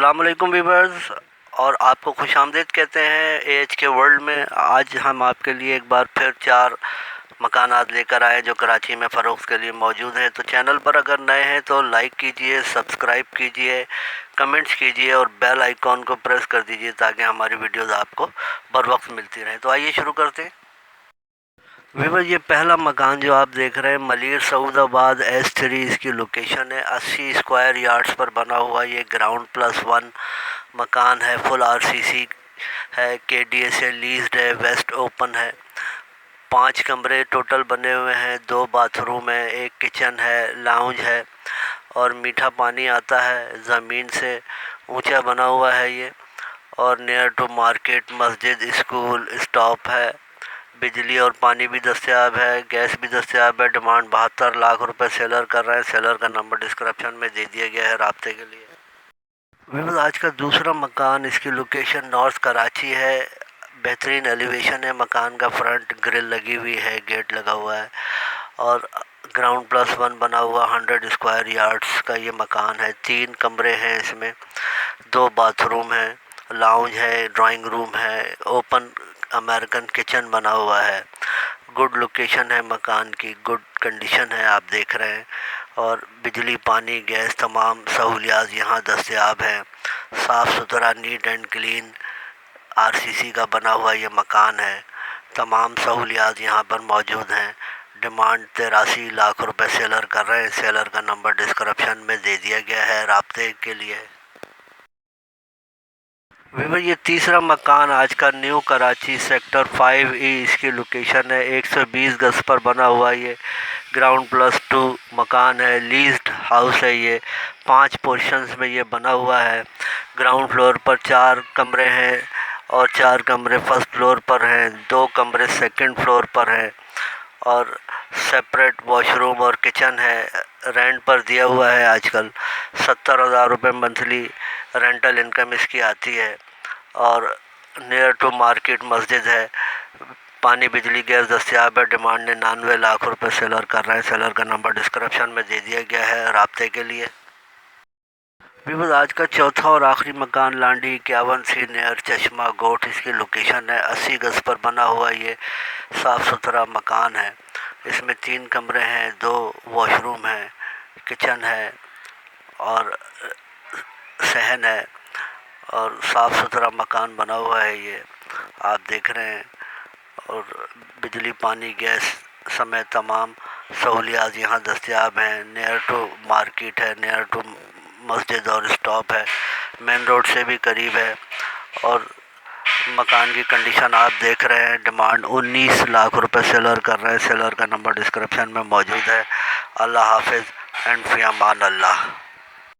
अस्सलाम वालेकुम व्यूअर्स, और आपको खुशामदीद कहते हैं एएच के वर्ल्ड में। आज हम आपके लिए एक बार फिर 4 मकानात लेकर आए जो कराची में फ़रोख्त के लिए मौजूद हैं। तो चैनल पर अगर नए हैं तो लाइक कीजिए, सब्सक्राइब कीजिए, कमेंट्स कीजिए और बेल आइकॉन को प्रेस कर दीजिए ताकि हमारी वीडियोस आपको बर वक्त मिलती रहें। तो आइए शुरू करते हैं। व्यूअर्स, ये पहला मकान जो आप देख रहे हैं मलिर सऊदाबाद S3 इसकी लोकेशन है। 80 स्क्वायर यार्ड्स पर बना हुआ ये ग्राउंड प्लस 1 मकान है। फुल RCC है, KDA से लीज्ड है, वेस्ट ओपन है। 5 कमरे टोटल बने हुए हैं, 2 बाथरूम है, 1 किचन है, लाउंज है और मीठा पानी आता है। ज़मीन से ऊंचा बना हुआ है ये, और नियर टू मार्केट, मस्जिद, स्कूल, स्टॉप है। बिजली और पानी भी दस्तयाब है, गैस भी दस्तयाब है। डिमांड 72 लाख रुपए सेलर कर रहे हैं। सेलर का नंबर डिस्क्रिप्शन में दे दिया गया है राब्ते के लिए। व्यूअर्स, आज का दूसरा मकान, इसकी लोकेशन नॉर्थ कराची है। बेहतरीन एलिवेशन है मकान का, फ्रंट ग्रिल लगी हुई है, गेट लगा हुआ है और ग्राउंड प्लस 1 बना हुआ 100 स्क्वायर यार्ड्स का ये मकान है। 3 कमरे हैं इसमें, 2 बाथरूम हैं, लाउंज है, ड्राइंग रूम है, ओपन अमेरिकन किचन बना हुआ है। गुड लोकेशन है मकान की, गुड कंडीशन है, आप देख रहे हैं। और बिजली, पानी, गैस तमाम सहूलियात यहाँ दस्तयाब हैं। साफ़ सुथरा, नीट एंड क्लीन RCC का बना हुआ ये मकान है। तमाम सहूलियात यहाँ पर मौजूद हैं। डिमांड 83 लाख रुपए सेलर कर रहे हैं। सेलर का नंबर डिस्क्रिप्शन में दे दिया गया है राब्ते के लिए। व्यूअर, ये तीसरा मकान आज का न्यू कराची सेक्टर 5E इसकी लोकेशन है। 120 गज पर बना हुआ ये ग्राउंड प्लस 2 मकान है। लीज्ड हाउस है ये, 5 पोर्शंस में ये बना हुआ है। ग्राउंड फ्लोर पर 4 कमरे हैं और 4 कमरे फर्स्ट फ्लोर पर हैं, 2 कमरे सेकंड फ्लोर पर हैं और सेपरेट वॉशरूम और किचन है। रेंट पर दिया हुआ है आजकल। 70,000 रुपये मंथली रेंटल इनकम इसकी आती है और नियर टू मार्केट मस्जिद है। पानी, बिजली, गैस दस्तयाब है। डिमांड 99 लाख रुपए सेलर कर रहे हैं। सेलर का नंबर डिस्क्रिप्शन में दे दिया गया है राब्ते के लिए। व्यूअर्स, आज का चौथा और आखिरी मकान लांडी 51C नियर चश्मा गोट इसकी लोकेशन है। 80 गज पर बना हुआ ये साफ़ सुथरा मकान है। इसमें 3 कमरे हैं, 2 वॉशरूम हैं, किचन है और सहन है और साफ़ सुथरा मकान बना हुआ है ये, आप देख रहे हैं। और बिजली, पानी, गैस समेत तमाम सहूलियात यहाँ दस्तयाब हैं। नियर टू मार्केट है, नियर टू मस्जिद और स्टॉप है, मेन रोड से भी करीब है। और मकान की कंडीशन आप देख रहे हैं। डिमांड 19 लाख रुपए सेलर कर रहे हैं। सेलर का नंबर डिस्क्रिप्शन में मौजूद है। अल्लाह हाफिज़ एंड फ़ी अमान अल्लाह।